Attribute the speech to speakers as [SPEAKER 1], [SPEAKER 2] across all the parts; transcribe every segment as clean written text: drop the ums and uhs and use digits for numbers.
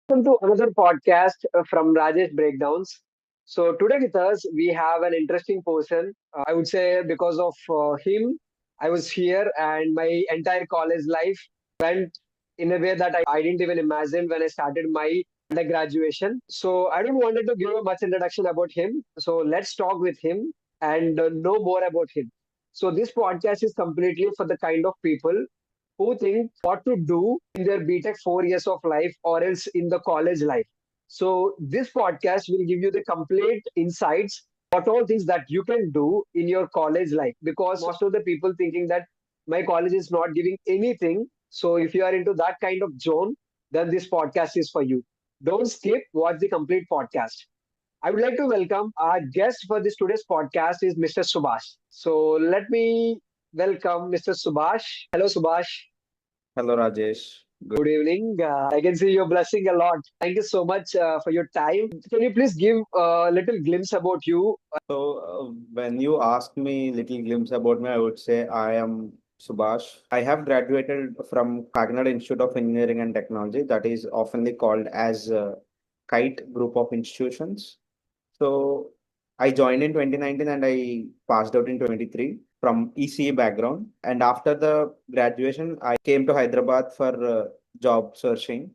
[SPEAKER 1] Welcome to another podcast from Rajesh Breakdowns. So today with us we have an interesting person. I would say because of him, I was here, and my entire college life went in a way that I didn't even imagine when I started my undergraduation. So I don't wanted to give a much introduction about him. So let's talk with him and know more about him. So this podcast is completely for the kind of people who think what to do in their BTech 4 years of life or else in the college life. So this podcast will give you the complete insights, what all things that you can do in your college life. Because most of the people thinking that my college is not giving anything. So if you are into that kind of zone, then this podcast is for you. Don't skip, watch the complete podcast. I would like to welcome our guest for this today's podcast is Mr. Subhash. So let me welcome Mr. Subhash. Hello, Subhash.
[SPEAKER 2] Hello, Rajesh.
[SPEAKER 1] Good evening. I can see you're blushing a lot. Thank you so much for your time. Can you please give a little glimpse about you?
[SPEAKER 2] When you ask me little glimpse about me, I would say I am Subhash. I have graduated from Kakinada Institute of Engineering and Technology, that is oftenly called as KITE Group of Institutions. So I joined in 2019 and I passed out in 23 from ECE background. And after the graduation, I came to Hyderabad for job searching.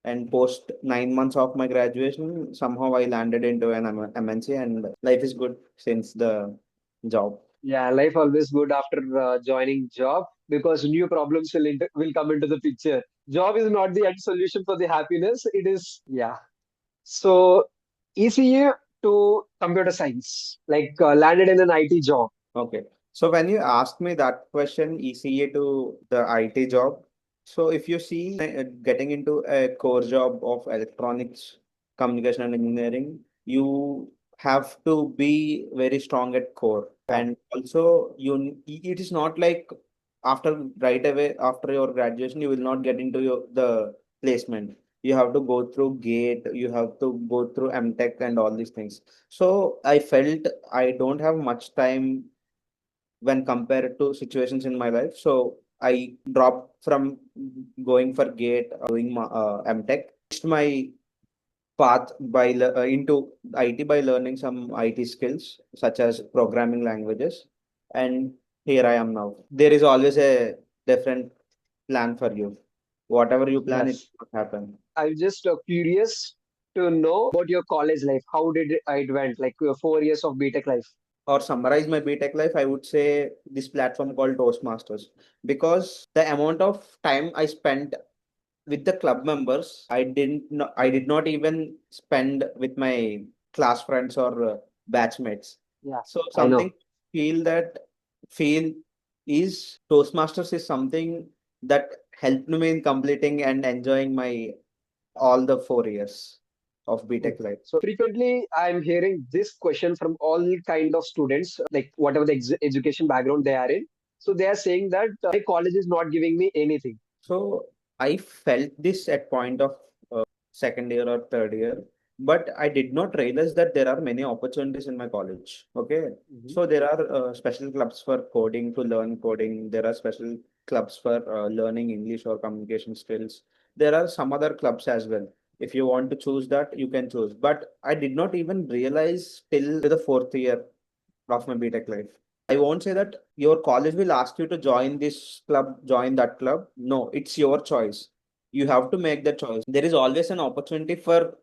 [SPEAKER 2] And post 9 months of my graduation, somehow I landed into an MNC, and life is good since the job.
[SPEAKER 1] Yeah, life always good after joining job because new problems will come into the picture. Job is not the end solution for the happiness. It is, yeah. So ECU to computer science, like landed in an IT job.
[SPEAKER 2] Okay. So when you asked me that question, ECA to the IT job, so if you see getting into a core job of electronics, communication and engineering, you have to be very strong at core.
[SPEAKER 1] Yeah.
[SPEAKER 2] And also it is not like after right away after your graduation, you will not get into the placement. You have to go through GATE, you have to go through MTech and all these things. So I felt I don't have much time when compared to situations in my life. So I dropped from going for GATE, doing my MTech. My path into IT by learning some IT skills such as programming languages, and here I am now. There is always a different plan for you. Whatever you plan, it
[SPEAKER 1] Yes.
[SPEAKER 2] will happen.
[SPEAKER 1] I'm just curious to know about your college life. How did it went? Like your 4 years of BTech life.
[SPEAKER 2] Or summarize my BTech life, I would say this platform called Toastmasters, because the amount of time I spent with the club members, I did not even spend with my class friends or batchmates.
[SPEAKER 1] Yeah,
[SPEAKER 2] So
[SPEAKER 1] I know.
[SPEAKER 2] something feel that feel is Toastmasters is something that helped me in completing and enjoying my all the 4 years of
[SPEAKER 1] Good.
[SPEAKER 2] BTech life.
[SPEAKER 1] So frequently, I'm hearing this question from all kind of students, like whatever the education background they are in. So they are saying that my college is not giving me anything.
[SPEAKER 2] So I felt this at point of second year or third year, but I did not realize that there are many opportunities in my college. Okay,
[SPEAKER 1] Mhm.
[SPEAKER 2] so there are special clubs for coding to learn coding. There are special clubs for learning English or communication skills. There are some other clubs as well. If you want to choose that, you can choose. But I did not even realize till the fourth year of my BTech life. I won't say that your college will ask you to join this club, join that club. No, it's your choice. You have to make the choice. There is always an opportunity for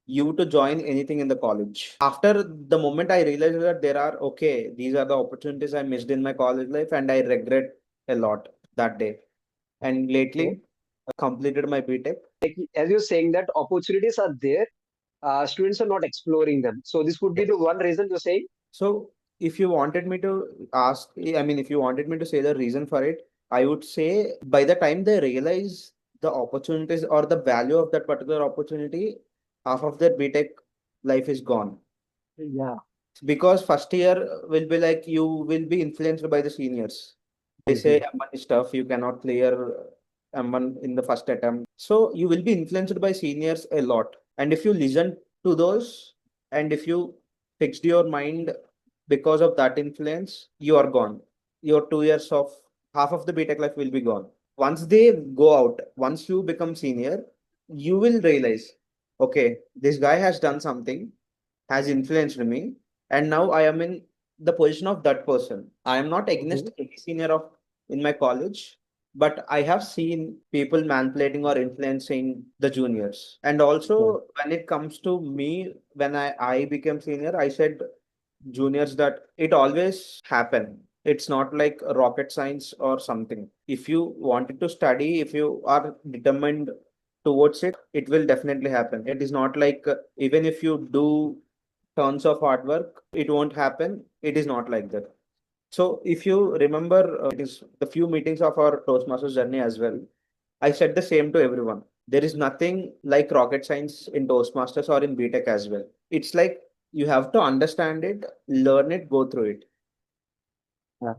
[SPEAKER 2] you to join anything in the college. After the moment I realized that there are, okay, these are the opportunities I missed in my college life, and I regret a lot that day. And
[SPEAKER 1] Okay.
[SPEAKER 2] lately, I completed my BTech.
[SPEAKER 1] Like as you're saying that opportunities are there, students are not exploring them. So this would be the
[SPEAKER 2] Yes.
[SPEAKER 1] one reason you're saying.
[SPEAKER 2] So, if you wanted me to ask, I mean, if you wanted me to say the reason for it, I would say by the time they realize the opportunities or the value of that particular opportunity, half of their BTech life is gone.
[SPEAKER 1] Yeah,
[SPEAKER 2] Because first year will be like you will be influenced by the seniors. They say
[SPEAKER 1] Mhm.
[SPEAKER 2] M1 is tough, you cannot clear M1 in the first attempt. So you will be influenced by seniors a lot. And if you listen to those, and if you fixed your mind because of that influence, you are gone. Your 2 years of half of the BTech life will be gone. Once they go out, once you become senior, you will realize. okay, this guy has done something, has influenced me, and now I am in the position of that person. I am not against
[SPEAKER 1] Mhm.
[SPEAKER 2] any senior of in my college, but I have seen people manipulating or influencing the juniors. And
[SPEAKER 1] Yeah.
[SPEAKER 2] also when it comes to me, when I became senior, I said juniors that it always happen. It's not like a rocket science or something. If you wanted to study, if you are determined towards it, it will definitely happen. It is not like even if you do tons of hard work, it won't happen. It is not like that. So if you remember, it is the few meetings of our Toastmasters journey as well. I said the same to everyone. There is nothing like rocket science in Toastmasters or in BTech as well. It's like you have to understand it, learn it, go through it.
[SPEAKER 1] Yeah.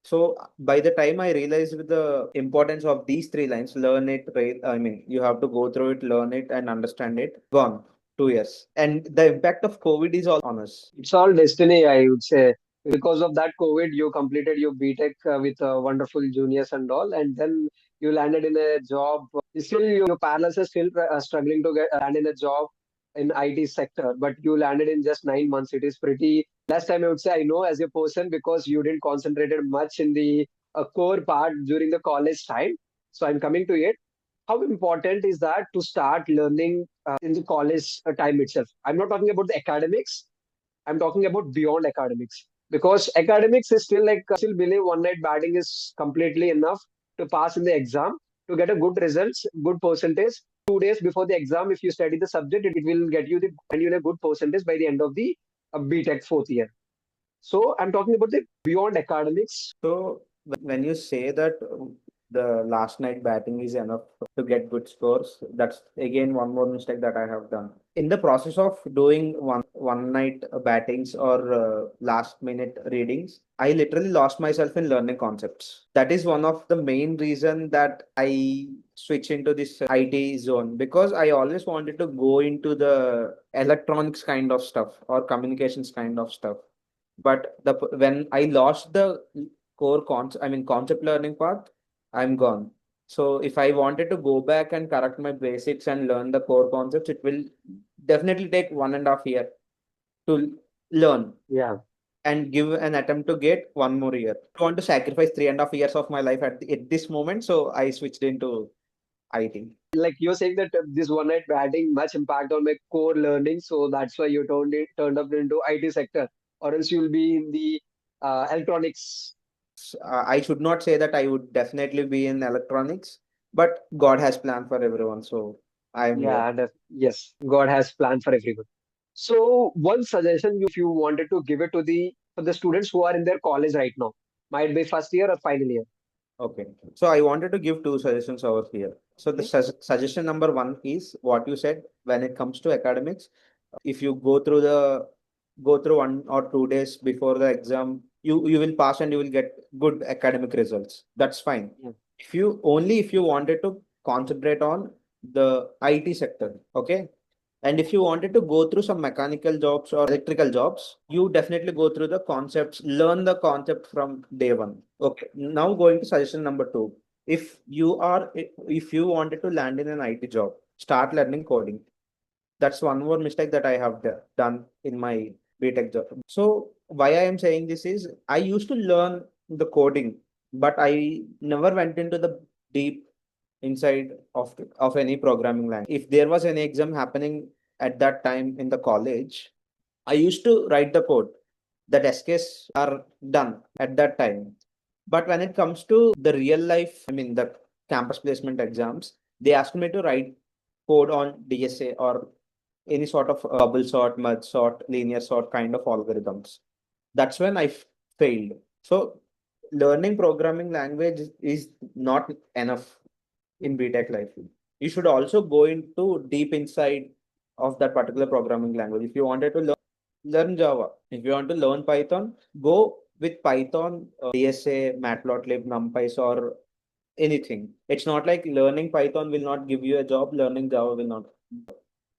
[SPEAKER 2] So by the time I realized with the importance of these three lines, learn it, I mean, you have to go through it, learn it, and understand it. Gone 2 years, and the impact of COVID is all on us.
[SPEAKER 1] It's all destiny, I would say. Because of that COVID, you completed your BTech with wonderful juniors and all, and then you landed in a job. Still, your parents are still struggling to get land in a job in IT sector, but you landed in just 9 months. It is pretty. Last time I would say I know as a person because you didn't concentrated much in the core part during the college time. So I'm coming to it. How important is that to start learning in the college time itself? I'm not talking about the academics. I'm talking about beyond academics because academics is still like I still believe one night batting is completely enough to pass in the exam to get a good results, good percentage. 2 days before the exam, if you study the subject, it will get you the and you a good percentage by the end of the BTech fourth year. So I'm talking about the beyond academics.
[SPEAKER 2] So when you say that the last night batting is enough to get good scores, that's again one more mistake that I have done. In the process of doing one night battings or last minute readings, I literally lost myself in learning concepts. That is one of the main reason that I switch into this IT zone, because I always wanted to go into the electronics kind of stuff or communications kind of stuff. But when I lost the core concept, I mean concept learning part, I'm gone. So if I wanted to go back and correct my basics and learn the core concepts, it will definitely take 1.5 year to learn
[SPEAKER 1] Yeah.
[SPEAKER 2] and give an attempt to get 1 more year. I want to sacrifice 3.5 years of my life at this moment, so I switched into IT.
[SPEAKER 1] Like you're saying that this one night batting much impact on my core learning, so that's why you turned up into IT sector, or else you'll be in the electronics.
[SPEAKER 2] I should not say that I would definitely be in electronics, but God has planned for everyone, so I am here.
[SPEAKER 1] Yeah, yes, God has planned for everyone. So one suggestion, if you wanted to give it to the for the students who are in their college right now, might be first year or final year.
[SPEAKER 2] Okay. So I wanted to give two suggestions over here. So the
[SPEAKER 1] Okay.
[SPEAKER 2] suggestion number one is what you said when it comes to academics. If you go through 1 or 2 days before the exam, you will pass and you will get good academic results. That's fine.
[SPEAKER 1] Yeah.
[SPEAKER 2] If you wanted to concentrate on the IT sector, okay? And if you wanted to go through some mechanical jobs or electrical jobs, you definitely go through the concepts, learn the concept from day one. Okay. Now going to suggestion number two. If you wanted to land in an IT job, start learning coding. That's one more mistake that I have done in my BTech job. So why I am saying this is I used to learn the coding, but I never went into the deep inside of any programming language. If there was any exam happening at that time in the college, I used to write the code. The test case are done at that time. But when it comes to the real life, I mean the campus placement exams, they asked me to write code on DSA or any sort of bubble sort, merge sort, linear sort kind of algorithms. That's when failed. So learning programming language is not enough in BTech life. You should also go into deep inside of that particular programming language. If you wanted to learn Java, if you want to learn Python, go with Python, DSA, Matplotlib, NumPy, or anything. It's not like learning Python will not give you a job, learning Java will not.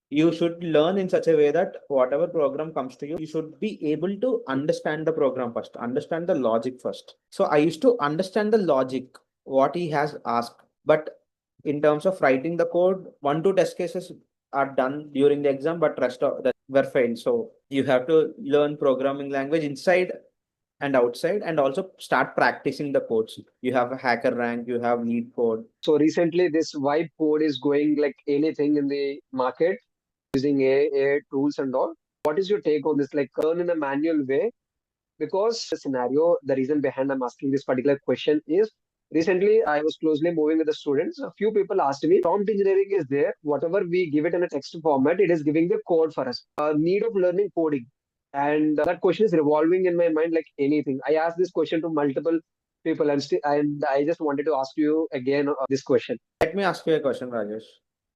[SPEAKER 2] You should learn in such a way that whatever program comes to you, you should be able to understand the program first, understand the logic first. So I used to understand the logic, what he has asked. But in terms of writing the code, 1 2 test cases are done during the exam, but rest of that were failed. So you have to learn programming language inside and outside, and also start practicing the codes. You have a hacker rank, you have lead code.
[SPEAKER 1] So recently, this vibe code is going like anything in the market using AI tools and all. What is your take on this? Like learn in a manual way because scenario, the reason behind I'm asking this particular question is recently I was closely moving with the students. A few people asked me, prompt engineering is there. Whatever we give it in a text format, it is giving the code for us. Need of learning coding. And that question is revolving in my mind like anything. I asked this question to multiple people and I just wanted to ask you again this question.
[SPEAKER 2] Let me ask you a question, Rajesh.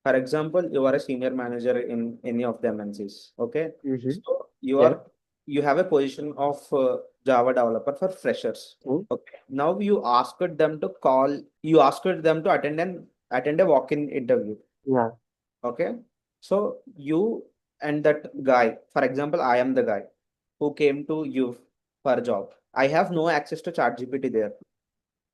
[SPEAKER 2] For example, you are a senior manager in any of the MNCs. Okay,
[SPEAKER 1] Mm-hmm.
[SPEAKER 2] so
[SPEAKER 1] Yeah.
[SPEAKER 2] you have a position of Java developer for freshers.
[SPEAKER 1] Mm.
[SPEAKER 2] Okay, now you asked them to attend a walk-in interview.
[SPEAKER 1] Yeah.
[SPEAKER 2] Okay, so you and that guy, for example, I am the guy who came to you for a job. I have no access to ChatGPT there.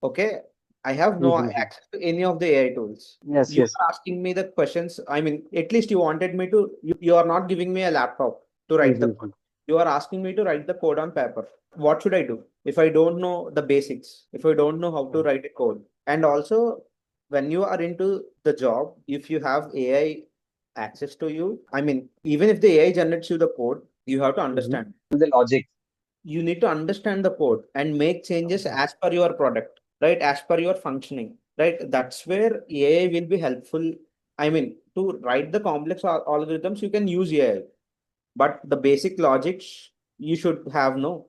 [SPEAKER 2] Okay, I have no
[SPEAKER 1] Mm-hmm.
[SPEAKER 2] access to any of the AI tools.
[SPEAKER 1] Yes,
[SPEAKER 2] You
[SPEAKER 1] yes.
[SPEAKER 2] are asking me the questions. I mean, at least you wanted me to, you are not giving me a laptop to write the
[SPEAKER 1] Mm-hmm.
[SPEAKER 2] code. You are asking me to write the code on paper. What should I do if I don't know the basics, if I don't know how to write a code? And also, when you are into the job, if you have AI access to you, I mean, even if the AI generates you the code, you have to
[SPEAKER 1] Mm-hmm.
[SPEAKER 2] understand.
[SPEAKER 1] The logic.
[SPEAKER 2] You need to understand the code and make changes
[SPEAKER 1] Okay.
[SPEAKER 2] as per your product, right? As per your functioning, right? That's where AI will be helpful. I mean, to write the complex algorithms, you can use AI, but the basic logics you should have, no,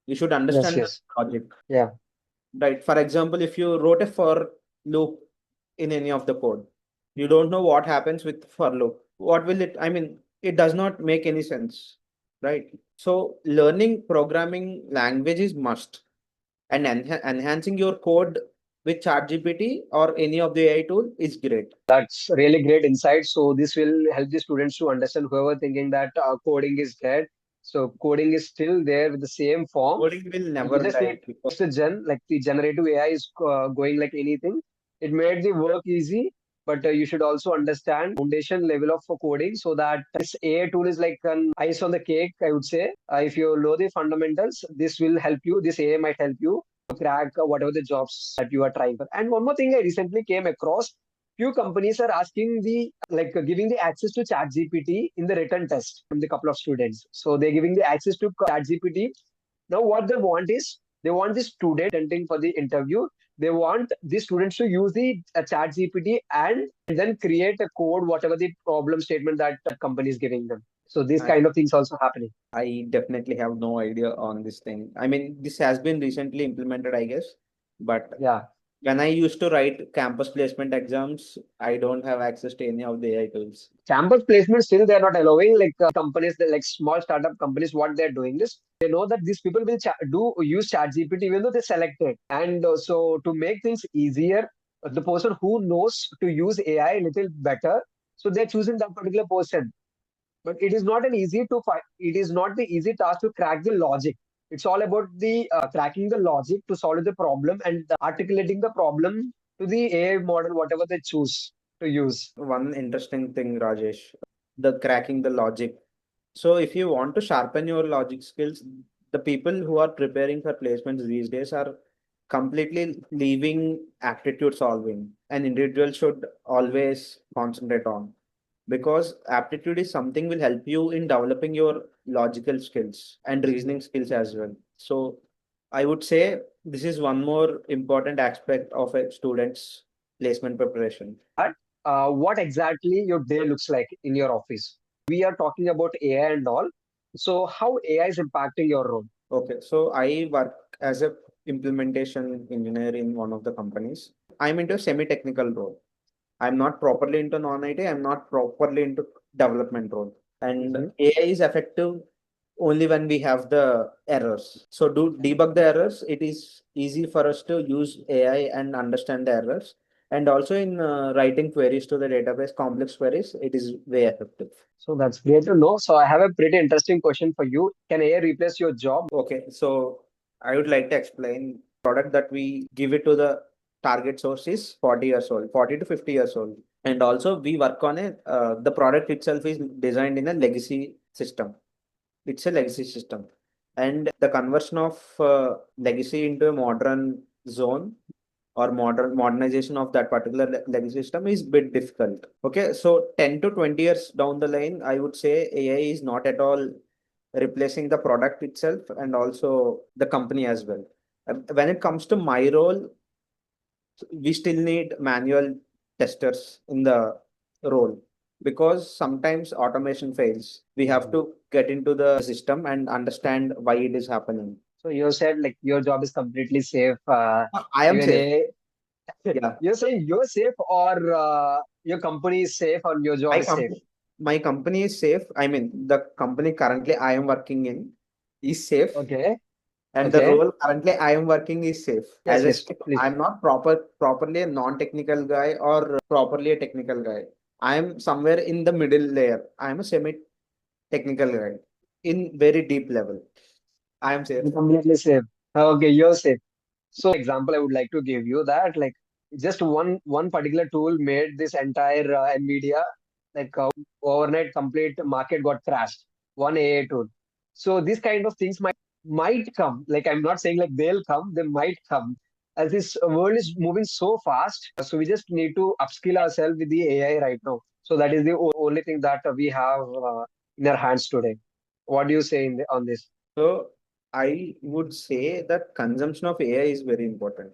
[SPEAKER 2] you should
[SPEAKER 1] Yes,
[SPEAKER 2] understand the
[SPEAKER 1] yes.
[SPEAKER 2] logic,
[SPEAKER 1] Yeah.
[SPEAKER 2] right? For example, if you wrote a for loop in any of the code, you don't know what happens with for loop. What will it? I mean, it does not make any sense, right? So learning programming language is must, and enhancing your code with ChatGPT or any of the AI tool is great.
[SPEAKER 1] That's really great insight. So this will help the students to understand whoever thinking that coding is dead. So coding is still there with the same form.
[SPEAKER 2] Coding will
[SPEAKER 1] You
[SPEAKER 2] never
[SPEAKER 1] just
[SPEAKER 2] die
[SPEAKER 1] need
[SPEAKER 2] because
[SPEAKER 1] the gen like the generative AI is going like anything. It made the work easy, but you should also understand foundation level of coding so that this AI tool is like an ice on the cake. I would say if you know the fundamentals, this will help you. This AI might help you to crack whatever the jobs that you are trying for. And one more thing I recently came across few companies are asking the like giving the access to chat gpt in the written test from the couple of students, so they're giving the access to chat gpt. Now what they want is they want the student attending for the interview, they want the students to use the chat gpt and then create a code whatever the problem statement that company is giving them. So these
[SPEAKER 2] I,
[SPEAKER 1] kind of things also happening.
[SPEAKER 2] I definitely have no idea on this thing. I mean, this has been recently implemented, I guess, but
[SPEAKER 1] Yeah.
[SPEAKER 2] when I used to write campus placement exams, I don't have access to any of the AI tools.
[SPEAKER 1] Campus placement still they're not allowing like companies that like small startup companies what they're doing is they know that these people will do use chat gpt even though they selected, and so to make things easier, the person who knows to use ai a little better, so they're choosing that particular person. But it is not an easy to find, it is not the easy task to crack the logic. It's all about the cracking the logic to solve the problem and articulating the problem to the ai model whatever they choose to use.
[SPEAKER 2] One interesting thing, Rajesh, the cracking the logic. So if you want to sharpen your logic skills, the people who are preparing for placements these days are completely leaving aptitude solving. An individual should always concentrate on, because aptitude is something will help you in developing your logical skills and reasoning skills as well. So I would say this is one more important aspect of a student's placement preparation.
[SPEAKER 1] That what exactly your day looks like in your office. We are talking about AI and all. So how AI is impacting your role?
[SPEAKER 2] Okay, so I work as a implementation engineer in one of the companies. I'm into a semi-technical role. I'm not properly into non-IT. I'm not properly into development role. And
[SPEAKER 1] Mhm.
[SPEAKER 2] AI is effective only when we have the errors. So to debug the errors, it is easy for us to use AI and understand the errors. And also in writing queries to the database, complex queries, it is way effective.
[SPEAKER 1] So that's great to know. So I have a pretty interesting question for you. Can AI replace your job?
[SPEAKER 2] Okay, so I would like to explain product that we give it to the target source is 40 years old, 40 to 50 years old. And also we work on a the product itself is designed in a legacy system. It's a legacy system, and the conversion of legacy into a modern zone or modernization of that particular legacy system is bit difficult. Okay, so 10 to 20 years down the line, I would say AI is not at all replacing the product itself and also the company as well. When it comes to my role, we still need manual testers in the role because sometimes automation fails. We have
[SPEAKER 1] Mhm.
[SPEAKER 2] to get into the system and understand why it is happening.
[SPEAKER 1] So you said like your job is completely safe.
[SPEAKER 2] I am
[SPEAKER 1] Even
[SPEAKER 2] safe.
[SPEAKER 1] a
[SPEAKER 2] Yeah.
[SPEAKER 1] you're saying you're safe or your company is safe or your job
[SPEAKER 2] My
[SPEAKER 1] is safe.
[SPEAKER 2] company, my company is safe. I mean, the company currently I am working in is safe,
[SPEAKER 1] Okay.
[SPEAKER 2] and the
[SPEAKER 1] Okay.
[SPEAKER 2] role currently I am working is safe.
[SPEAKER 1] Yes,
[SPEAKER 2] As I
[SPEAKER 1] yes,
[SPEAKER 2] said,
[SPEAKER 1] please.
[SPEAKER 2] I'm not properly a non-technical guy or properly a technical guy. I am somewhere in the middle layer. I am a semi-technical guy in very deep level. I am safe.
[SPEAKER 1] You're completely safe. Okay, you're safe. So example I would like to give you that like just one particular tool made this entire Nvidia like overnight complete market got crashed. One AI tool. So these kind of things might come. Like I'm not saying like they'll come, they might come. As this world is moving so fast, so we just need to upskill ourselves with the AI right now. So that is the only thing that we have in our hands today. What do you say on this?
[SPEAKER 2] So I would say that consumption of AI is very important.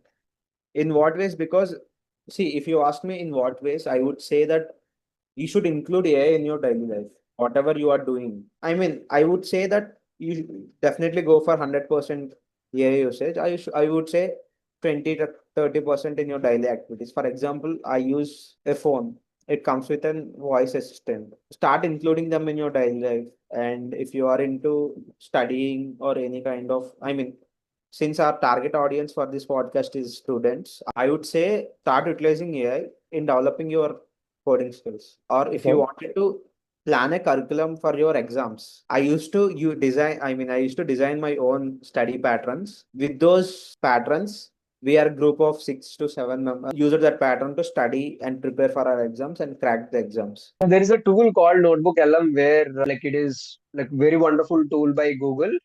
[SPEAKER 2] In what ways? Because see, if you ask me in what ways, I would say that you should include AI in your daily life, whatever you are doing. I mean, I would say that you should definitely go for 100% AI usage. I would say 20 to 30% in your daily activities. For example, I use a phone. It comes with an voice assistant. Start including them in your daily life. And if you are into studying or any kind of, I mean, since our target audience for this podcast is students, I would say start utilizing AI in developing your coding skills. Or if you
[SPEAKER 1] Okay.
[SPEAKER 2] wanted to plan a curriculum for your exams, I used to design my own study patterns. With those patterns, we are a group of 6 to 7 members. Use that pattern to study and prepare for our exams and crack the exams.
[SPEAKER 1] There is a tool called Notebook LM where like it is like very wonderful tool by Google,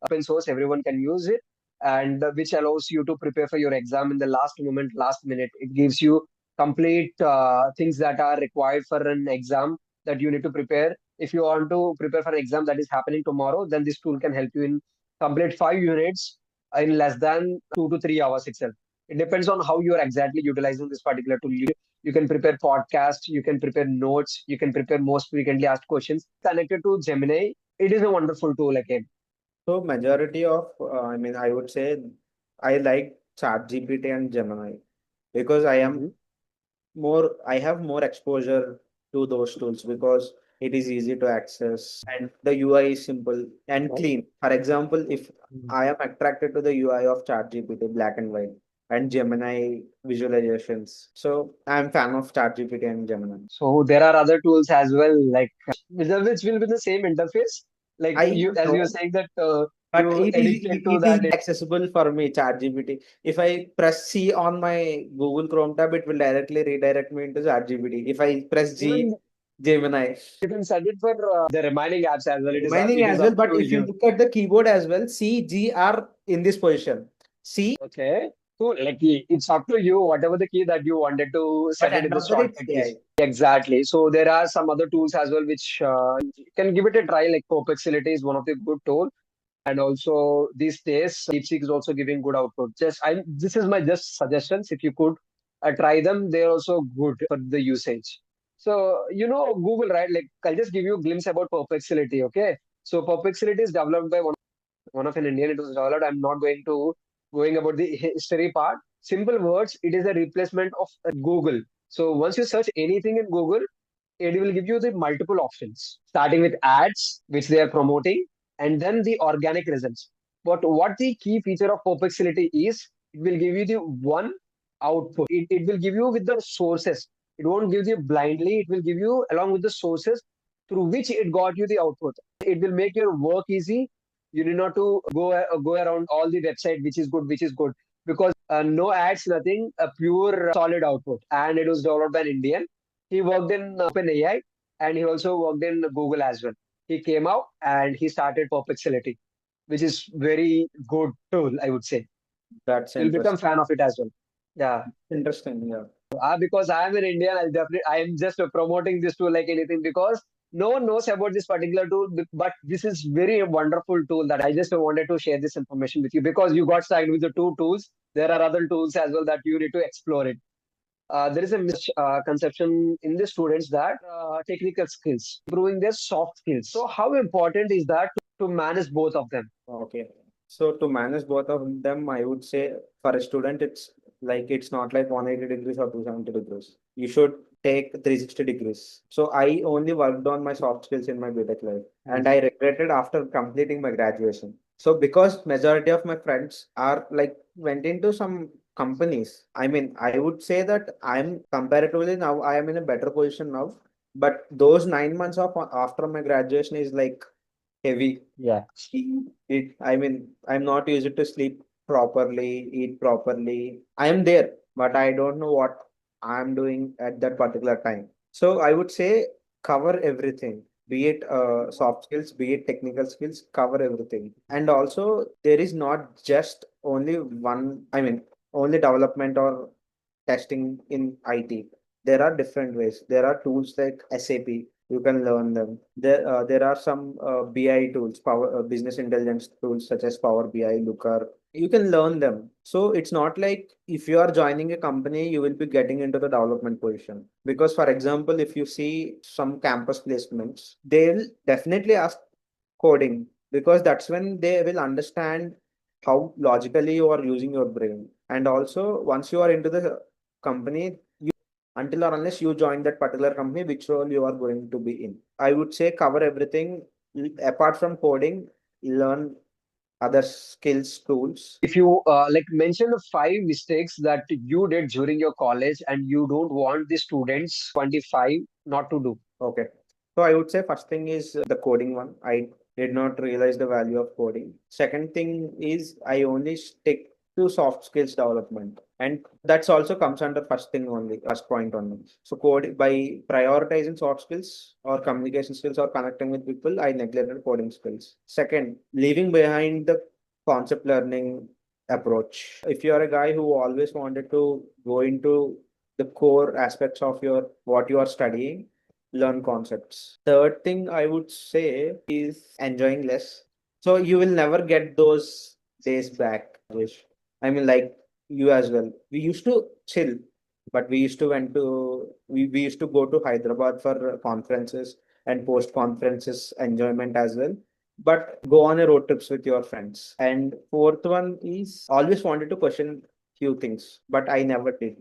[SPEAKER 1] open source, everyone can use it, and which allows you to prepare for your exam in the last moment, last minute. It gives you complete things that are required for an exam that you need to prepare. If you want to prepare for an exam that is happening tomorrow, then this tool can help you in complete 5 units in less than 2 to 3 hours itself. It depends on how you are exactly utilizing this particular tool. You can prepare podcasts, you can prepare notes, you can prepare most frequently asked questions. Connected to Gemini, it is a wonderful tool again.
[SPEAKER 2] So majority of, I would say I like ChatGPT and Gemini because I have more exposure to those tools because it is easy to access and the UI is simple and clean. For example, if
[SPEAKER 1] Mhm.
[SPEAKER 2] I am attracted to the UI of ChatGPT, black and white, and Gemini visualizations. So I'm fan of ChatGPT and Gemini.
[SPEAKER 1] So there are other tools as well, like which will be the same interface. Like
[SPEAKER 2] I
[SPEAKER 1] you, as you were
[SPEAKER 2] know,
[SPEAKER 1] saying that
[SPEAKER 2] but
[SPEAKER 1] you addicted to
[SPEAKER 2] it is
[SPEAKER 1] that.
[SPEAKER 2] accessible for me, ChatGPT. If I press C on my Google Chrome tab, it will directly redirect me into ChatGPT. If I press G,
[SPEAKER 1] Even
[SPEAKER 2] Gemini.
[SPEAKER 1] you can set it for the remaining apps as well.
[SPEAKER 2] Remaining
[SPEAKER 1] It is
[SPEAKER 2] as
[SPEAKER 1] up
[SPEAKER 2] well, but
[SPEAKER 1] to
[SPEAKER 2] if you
[SPEAKER 1] you.
[SPEAKER 2] look at the keyboard as well, C, G are in this position. C,
[SPEAKER 1] Okay. So like it's up to you, whatever the key that you wanted to
[SPEAKER 2] but
[SPEAKER 1] set it in
[SPEAKER 2] end
[SPEAKER 1] the
[SPEAKER 2] of the day, it's
[SPEAKER 1] shortcut keys.
[SPEAKER 2] AI.
[SPEAKER 1] Exactly. So there are some other tools as well which you can give it a try. Like Perplexity is one of the good tool, and also these days DeepSeek is also giving good output. This is my just suggestions. If you could try them, they're also good for the usage. So Google, right? Like I'll just give you a glimpse about Perplexity. Okay. So Perplexity is developed by one of an Indian. It was developed. I'm not going about the history part. Simple words. It is a replacement of Google. So once you search anything in Google, it will give you the multiple options, starting with ads, which they are promoting, and then the organic results. But what the key feature of Perplexity is, it will give you the one output. It will give you with the sources. It won't give you blindly. It will give you along with the sources through which it got you the output. It will make your work easy. You need not to go around all the website, which is good, because no ads, nothing, a pure solid output. And it was developed by an Indian. He worked in OpenAI and he also worked in Google as well. He came out and he started Perplexity, which is very good tool, I would say.
[SPEAKER 2] That's
[SPEAKER 1] You'll become
[SPEAKER 2] interesting.
[SPEAKER 1] fan of it as well. Yeah.
[SPEAKER 2] Interesting, yeah.
[SPEAKER 1] Because I am an Indian, I am just promoting this tool like anything because no one knows about this particular tool, but this is very wonderful tool that I just wanted to share this information with you because you got started with the two tools. There are other tools as well that you need to explore it. There is a misconception in the students that technical skills, improving their soft skills. So how important is that to manage both of them?
[SPEAKER 2] Okay. So to manage both of them, I would say for a student, it's not like 180 degrees or 270 degrees. You should take 360 degrees. So I only worked on my soft skills in my BTech life, and I regretted after completing my graduation. So because majority of my friends are like went into some companies. I mean, I would say that I'm comparatively now I am in a better position now. But those 9 months of after my graduation is like heavy.
[SPEAKER 1] Yeah.
[SPEAKER 2] I mean, I'm not used to sleep properly, eat properly. I am there, but I don't know what I'm doing at that particular time. So I would say cover everything, be it soft skills, be it technical skills, cover everything. And also, there is not just only one, I mean, only development or testing in IT. There are different ways. There are tools like SAP. You can learn them. There are some BI tools, Power Business Intelligence tools such as Power BI, Looker. You can learn them. So it's not like if you are joining a company, you will be getting into the development position. Because, for example, if you see some campus placements, they'll definitely ask coding because that's when they will understand how logically you are using your brain. And also, once you are into the company, until or unless you join that particular company, which role you are going to be in. I would say cover everything apart from coding, learn other skills, tools.
[SPEAKER 1] If you like mention the five mistakes that you did during your college and you don't want the students 25 not to do.
[SPEAKER 2] Okay. So I would say first thing is the coding one. I did not realize the value of coding. Second thing is I only stick to soft skills development. And that's also comes under first thing only, first point only. So code by prioritizing soft skills or communication skills or connecting with people, I neglected coding skills. Second, leaving behind the concept learning approach. If you are a guy who always wanted to go into the core aspects of your what you are studying, learn concepts. Third thing I would say is enjoying less. So you will never get those days back, Rajesh. I mean, like you as well. We used to chill, but we used to go to Hyderabad for conferences and post conferences enjoyment as well. But go on a road trips with your friends. And fourth one is always wanted to question few things, but I never did.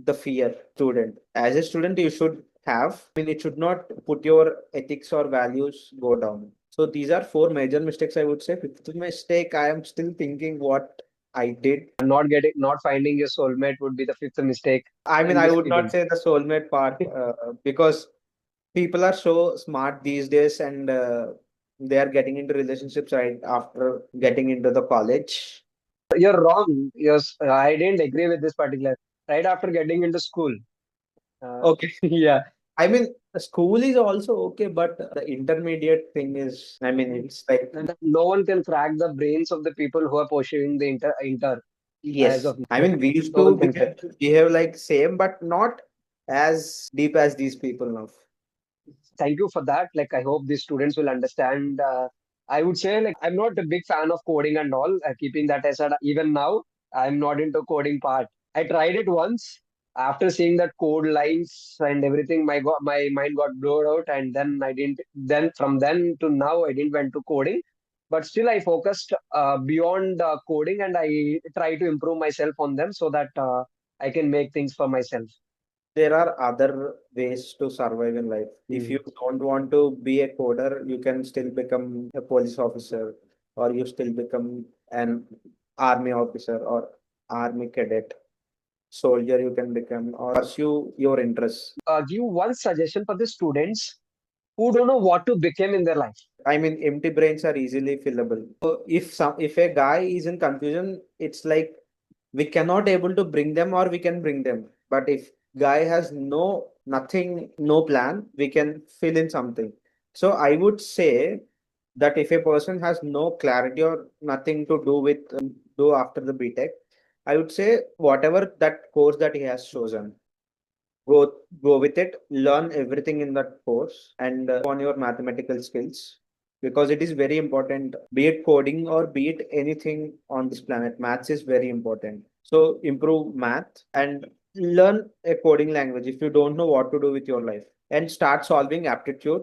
[SPEAKER 2] The fear student. As a student, you should have, I mean, it should not put your ethics or values go down. So these are four major mistakes, I would say. Fifth mistake, I am still thinking what I did.
[SPEAKER 1] Not finding your soulmate would be the fifth mistake.
[SPEAKER 2] I mean,
[SPEAKER 1] I'm
[SPEAKER 2] I
[SPEAKER 1] just
[SPEAKER 2] would not
[SPEAKER 1] kidding.
[SPEAKER 2] say the soulmate part because people are so smart these days and they are getting into relationships right after getting into the college.
[SPEAKER 1] You're wrong. Yes, I didn't agree with this particular. Right after getting into school.
[SPEAKER 2] Okay.
[SPEAKER 1] Yeah.
[SPEAKER 2] I mean, the school is also okay, but the intermediate thing is, I mean, it's like,
[SPEAKER 1] And no one can crack the brains of the people who are pursuing the inter as
[SPEAKER 2] yes.
[SPEAKER 1] of
[SPEAKER 2] I
[SPEAKER 1] now.
[SPEAKER 2] mean, we used
[SPEAKER 1] No
[SPEAKER 2] to
[SPEAKER 1] one can crack.
[SPEAKER 2] behave like same, but not as deep as these people now.
[SPEAKER 1] Thank you for that. Like, I hope these students will understand. I would say, like, I'm not a big fan of coding and all. Keeping that aside, even now, I'm not into coding part. I tried it once. After seeing that code lines and everything, my mind got blown out, and then I didn't. Then from then to now, I didn't went to coding. But still, I focused beyond coding, and I try to improve myself on them so that I can make things for myself.
[SPEAKER 2] There are other ways to survive in life. If
[SPEAKER 1] Mm.
[SPEAKER 2] you don't want to be a coder, you can still become a police officer, or you still become an army officer or army cadet, soldier you can become, or pursue your interests.
[SPEAKER 1] Give one suggestion for the students who don't know what to become in their life.
[SPEAKER 2] I mean, empty brains are easily fillable. So if a guy is in confusion, it's like we cannot able to bring them or we can bring them. But if guy has no nothing, no plan, we can fill in something. So I would say that if a person has no clarity or nothing to do with do after the BTech, I would say whatever that course that he has chosen, go go with it, learn everything in that course, and on your mathematical skills, because it is very important, be it coding or be it anything on this planet. Maths is very important, so improve math and learn a coding language if you don't know what to do with your life, and start solving aptitude,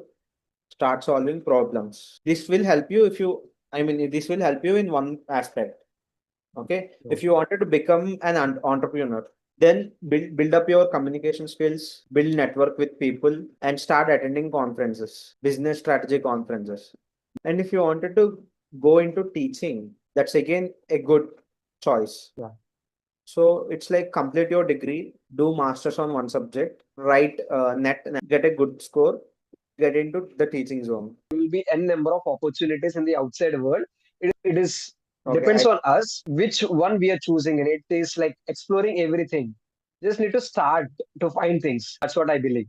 [SPEAKER 2] start solving problems. This will help you if you, I mean, this will help you in one aspect. Okay, if you wanted to become an entrepreneur, then build up your communication skills, build network with people, and start attending conferences, business strategy conferences. And if you wanted to go into teaching, that's again a good choice.
[SPEAKER 1] Yeah.
[SPEAKER 2] So it's like complete your degree, do masters on one subject, write net, get a good score, get into the teaching zone.
[SPEAKER 1] Will be n number of opportunities in the outside world. It is
[SPEAKER 2] Okay,
[SPEAKER 1] depends on us which one we are choosing, and it is like exploring everything. Just need to start to find things. That's what I believe.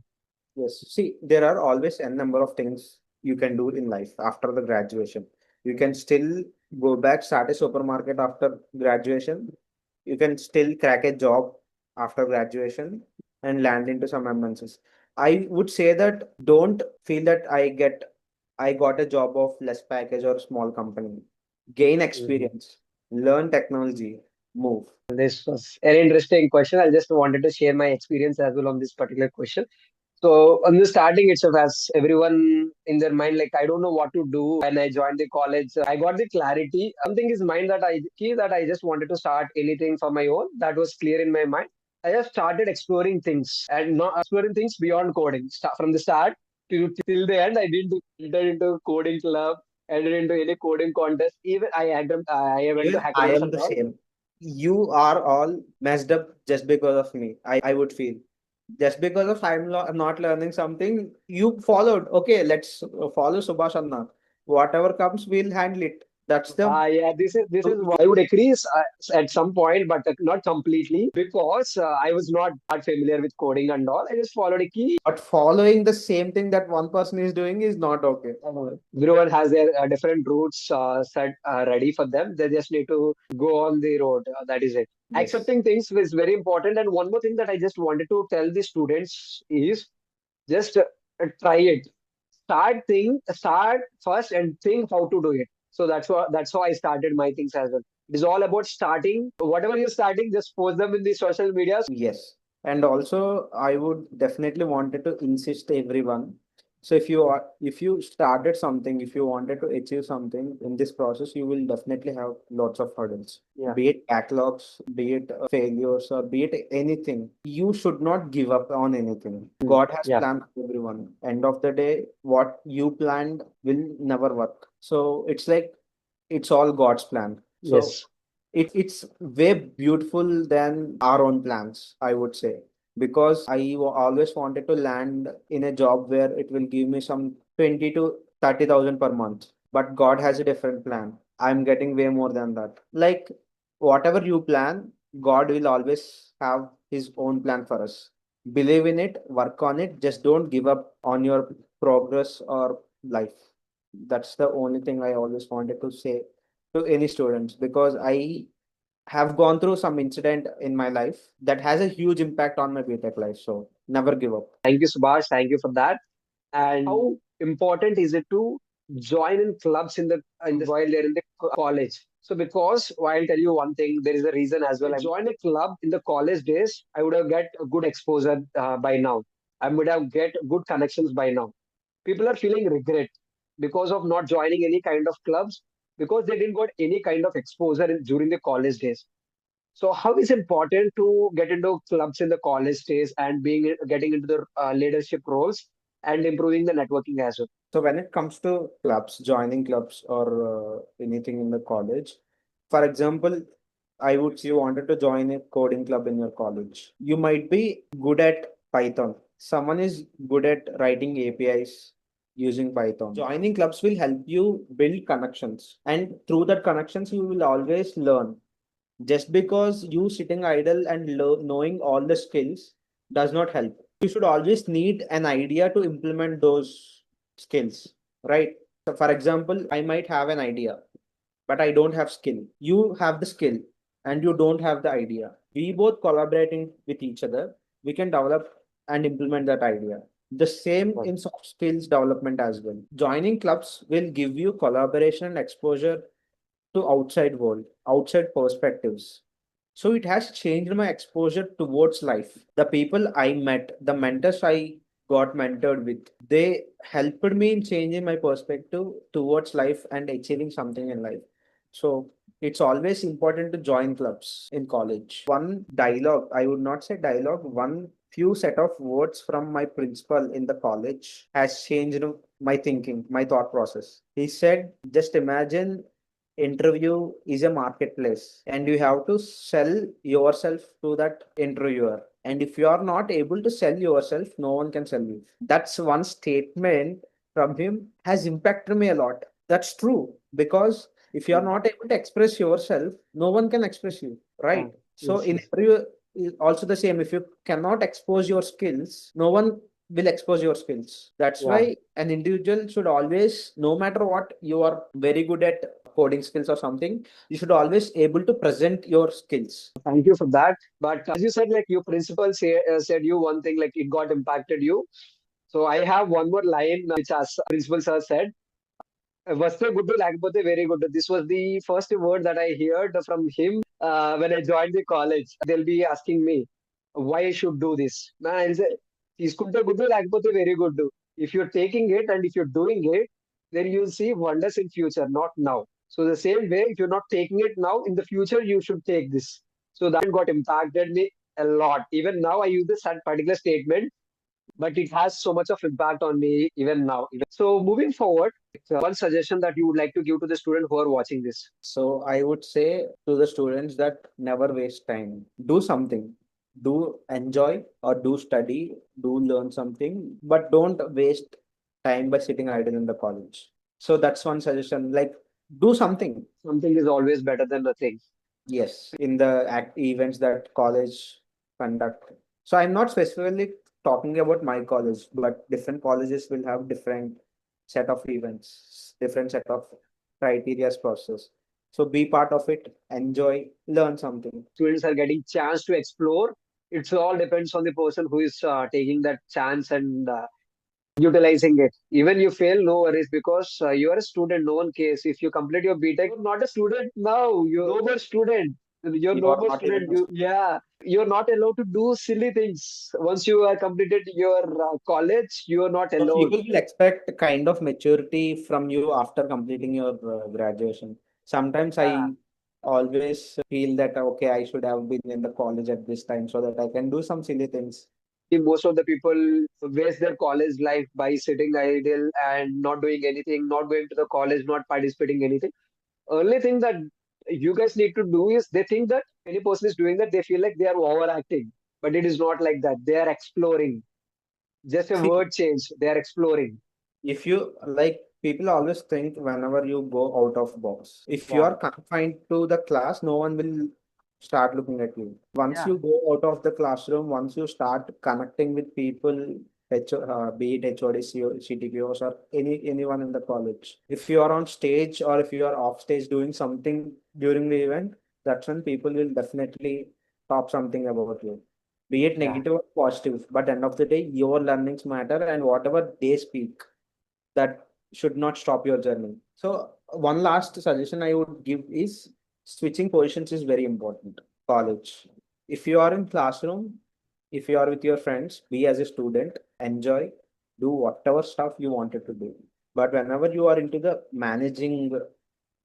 [SPEAKER 2] yes. See, there are always n number of things you can do in life after the graduation. You can still go back, start a supermarket after graduation. You can still crack a job after graduation and land into some MNCs. I would say that don't feel that I got a job of less package or small company. Gain
[SPEAKER 1] Mhm.
[SPEAKER 2] experience, learn technology, move.
[SPEAKER 1] This was an interesting question. I just wanted to share my experience as well on this particular question. So on the starting itself, as everyone in their mind, like I don't know what to do when I joined the college. I got the clarity. Something is mine that I just wanted to start anything for my own. That was clear in my mind. I just started exploring things and not exploring things beyond coding. From the start to till the end, I didn't enter into coding club, enter into any coding contest. Even I went to
[SPEAKER 2] Even I
[SPEAKER 1] hackathons
[SPEAKER 2] am
[SPEAKER 1] and
[SPEAKER 2] the
[SPEAKER 1] all.
[SPEAKER 2] same. You are all messed up just because of me. I would feel. Just because of I'm not learning something, you followed. Okay, let's follow Subhash Anna. Whatever comes, we'll handle it. That's the.
[SPEAKER 1] Yeah, this is what I would agree at some point, but not completely because I was not that familiar with coding and all. I just followed a key.
[SPEAKER 2] But following the same thing that one person is doing is not okay.
[SPEAKER 1] Everyone has their different routes set ready for them. They just need to go on the road. That is it.
[SPEAKER 2] Yes.
[SPEAKER 1] Accepting things is very important. And one more thing that I just wanted to tell the students is just try it. Start first and think how to do it. So that's how I started my things as well. It is all about starting. Whatever you're starting, just post them in the social media.
[SPEAKER 2] Yes. And also, I would definitely wanted to insist everyone. So if you started something, if you wanted to achieve something in this process, you will definitely have lots of hurdles.
[SPEAKER 1] Yeah.
[SPEAKER 2] Be it backlogs, be it failures, or be it anything. You should not give up on anything.
[SPEAKER 1] Mm.
[SPEAKER 2] God has
[SPEAKER 1] Yeah.
[SPEAKER 2] planned for everyone. End of the day, what you planned will never work. So it's like it's all God's plan. So
[SPEAKER 1] Yes.
[SPEAKER 2] it's way beautiful than our own plans, I would say, because always wanted to land in a job where it will give me some 20 to 30,000 per month. But God has a different plan. I'm getting way more than that. Like whatever you plan, God will always have his own plan for us. Believe in it, work on it, just don't give up on your progress or life. That's the only thing I always wanted to say to any students, because I have gone through some incident in my life that has a huge impact on my BTech life. So never give up.
[SPEAKER 1] Thank you, Subhash. Thank you for that. And how important is it to join in clubs while they're in the college? So because I'll tell you one thing, there is a reason as well. I joined a club in the college days. I would have get a good exposure by now. I would have get good connections by now. People are feeling regret because of not joining any kind of clubs because they didn't got any kind of exposure during the college days. So how is important to get into clubs in the college days and getting into the leadership roles and improving the networking as well?
[SPEAKER 2] So when it comes to clubs, joining clubs or anything in the college, for example, I would say you wanted to join a coding club in your college. You might be good at Python. Someone is good at writing APIs using Python. Joining clubs will help you build connections, and through that connections, you will always learn. Just because you sitting idle and knowing all the skills does not help. You should always need an idea to implement those skills, right? So for example, I might have an idea, but I don't have skill. You have the skill and you don't have the idea. We both collaborating with each other, we can develop and implement that idea. The same
[SPEAKER 1] Right.
[SPEAKER 2] in soft skills development as well. Joining clubs will give you collaboration and exposure to outside world, outside perspectives. So it has changed my exposure towards life. The people I met, the mentors I got mentored with, they helped me in changing my perspective towards life and achieving something in life. So it's always important to join clubs in college. One dialogue, I would not say dialogue, one few set of words from my principal in the college has changed my thinking, my thought process. He said, just imagine interview is a marketplace and you have to sell yourself to that interviewer, and if you are not able to sell yourself, no one can sell you. That's one statement from him has impacted me a lot. That's true, because if you are
[SPEAKER 1] Mm.
[SPEAKER 2] not able to express yourself, no one can express you,
[SPEAKER 1] Yeah.
[SPEAKER 2] right? So
[SPEAKER 1] Yes,
[SPEAKER 2] in
[SPEAKER 1] yes.
[SPEAKER 2] interview is also the same. If you cannot expose your skills, no one will expose your skills. That's
[SPEAKER 1] Yeah.
[SPEAKER 2] why an individual should always, no matter what you are very good at, coding skills or something, you should always able to present your skills.
[SPEAKER 1] Thank you for that. But as you said, like your principal said you one thing, like it got impacted you. So I have one more line which as principal sir said. Vaste good లేకపోతే very good. This was the first word that I heard from him when I joined the college. They'll be asking me why I should do this. Man, I'll say, తీసుకుంటే good లేకపోతే very good. If you're taking it and if you're doing it, then you'll see wonders in future, not now. So the same way, if you're not taking it now, in the future you should take this. So that got impacted me a lot. Even now I use this particular statement, but it has so much of impact on me even now. So moving forward, one suggestion that you would like to give to the student who are watching this.
[SPEAKER 2] So I would say to the students that never waste time. Do something. Do enjoy or do study, do learn something, but don't waste time by sitting idle in the college. So that's one suggestion. Like, do something.
[SPEAKER 1] Something is always better than nothing.
[SPEAKER 2] Yes, in the events that college conduct. So I'm not specifically talking about my college, but different colleges will have different set of events, different set of criteria process. So be part of it, enjoy, learn something.
[SPEAKER 1] Students are getting chance to explore. It's all depends on the person who is taking that chance and utilizing it. Even you fail, no worries because you are a student. No one cares. If you complete your BTech, you're not a student now. You're no more student. You're
[SPEAKER 2] You
[SPEAKER 1] no
[SPEAKER 2] are
[SPEAKER 1] more
[SPEAKER 2] not even
[SPEAKER 1] student. Yeah, you're not allowed to do silly things. Once you are completed your college, you are not
[SPEAKER 2] so
[SPEAKER 1] allowed.
[SPEAKER 2] people will expect kind of maturity from you after completing your graduation. Sometimes
[SPEAKER 1] Yeah.
[SPEAKER 2] I always feel that okay, I should have been in the college at this time so that I can do some silly things.
[SPEAKER 1] Most of the people waste their college life by sitting idle and not doing anything, not going to the college, not participating in anything. Only thing that you guys need to do is they think that any person is doing that, they feel like they are overacting. But it is not like that. They are exploring. Just a
[SPEAKER 2] See,
[SPEAKER 1] word change. They are exploring.
[SPEAKER 2] if you like, people always think whenever you go out of box, if you
[SPEAKER 1] Yeah.
[SPEAKER 2] are confined to the class, no one will start looking at you. Once
[SPEAKER 1] Yeah.
[SPEAKER 2] you go out of the classroom, once you start connecting with people, be it HOD, CTPOs, or anyone in the college, if you are on stage or if you are off stage doing something during the event, that's when people will definitely talk something about you, be it
[SPEAKER 1] Yeah.
[SPEAKER 2] negative or positive. But end of the day, your learnings matter, and whatever they speak, that should not stop your journey. So one last suggestion I would give is switching positions is very important. College. If you are in classroom, if you are with your friends, be as a student, enjoy, do whatever stuff you wanted to do. But whenever you are into the managing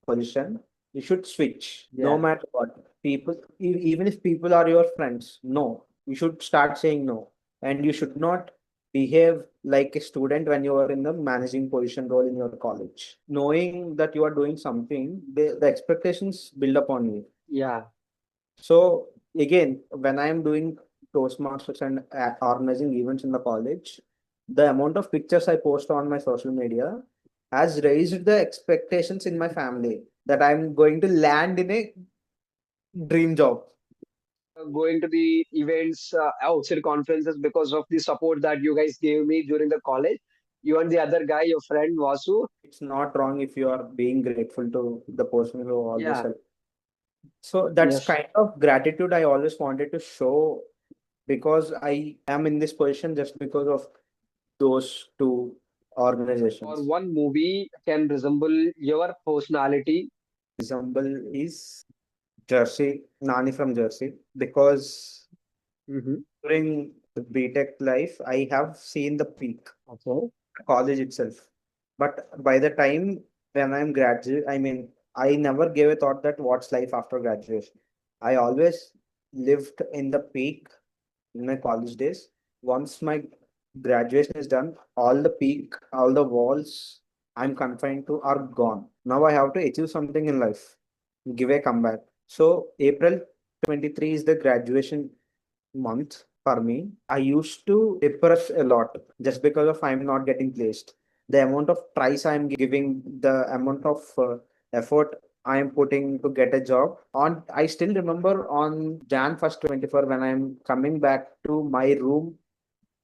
[SPEAKER 2] position, you should switch no
[SPEAKER 1] Yeah.
[SPEAKER 2] matter what. People, even if people are your friends, no, you should start saying no. And you should not behave like a student when you are in the managing position role in your college. Knowing that you are doing something, the expectations build upon you.
[SPEAKER 1] Yeah.
[SPEAKER 2] So again, when I am doing Toastmasters and organizing events in the college, the amount of pictures I post on my social media has raised the expectations in my family that I'm going to land in a dream job.
[SPEAKER 1] going to the events, outside conferences because of the support that you guys gave me during the college. You and the other guy, your friend Vasu.
[SPEAKER 2] It's not wrong if you are being grateful to the person who always
[SPEAKER 1] Yeah.
[SPEAKER 2] helped. So that's
[SPEAKER 1] Yes.
[SPEAKER 2] kind of gratitude I always wanted to show, because I am in this position just because of those two
[SPEAKER 1] Or
[SPEAKER 2] organizations.
[SPEAKER 1] one movie can resemble your personality.
[SPEAKER 2] Example is Jersey, Nani from Jersey, because
[SPEAKER 1] Mm-hmm.
[SPEAKER 2] during the BTech life, I have seen the peak,
[SPEAKER 1] Okay.
[SPEAKER 2] college itself. But by the time when I'm graduate, I mean, I never gave a thought that what's life after graduation. I always lived in the peak in my college days. Once my graduation is done, all the peak, all the walls I'm confined to are gone. Now I have to achieve something in life, give a comeback. So April 23 is the graduation month for me. I used to depress a lot just because of I'm not getting placed. The amount of tries I'm giving, the amount of effort I am putting to get a job. On I still remember on Jan 1st 24 when I'm coming back to my room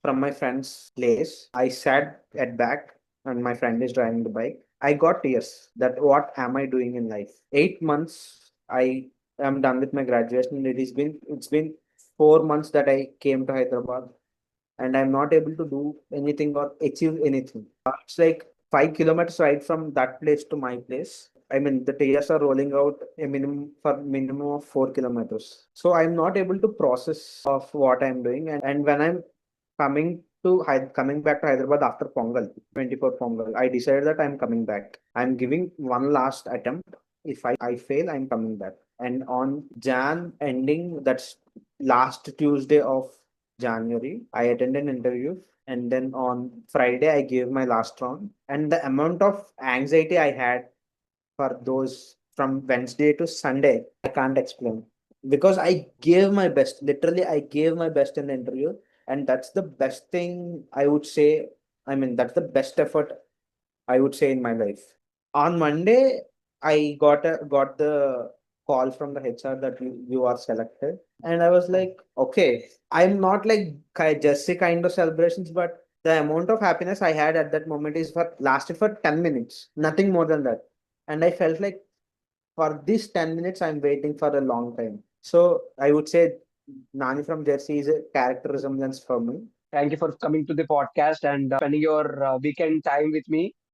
[SPEAKER 2] from my friend's place. I sat at back and my friend is driving the bike. I got tears that what am I doing in life? 8 months I am done with my graduation. It's been 4 months that I came to Hyderabad and I'm not able to do anything or achieve anything. It's like 5 kilometers right from that place to my place. I mean, the tears are rolling out a minimum of 4 kilometers. So I'm not able to process of what I'm doing. And when I'm coming back to Hyderabad after Pongal, 24 Pongal, I decided that I'm coming back. I'm giving one last attempt. If I fail, I'm coming back. And on Jan ending, that's last Tuesday of January, I attended an interview. And then on Friday, I gave my last round. And the amount of anxiety I had for those from Wednesday to Sunday, I can't explain. Because I gave my best. Literally, I gave my best in the interview. And that's the best thing I would say. I mean, that's the best effort I would say in my life. On Monday, I got the call from the HR that you are selected, and I was
[SPEAKER 1] Oh,
[SPEAKER 2] like, okay, I'm not like just a kind of celebrations, but the amount of happiness I had at that moment is for lasted for 10 minutes, nothing more than that, and I felt like for these 10 minutes, I'm waiting for a long time. So I would say Nani from Jersey is a character resemblance for me.
[SPEAKER 1] thank you for coming to the podcast and spending your weekend time with me.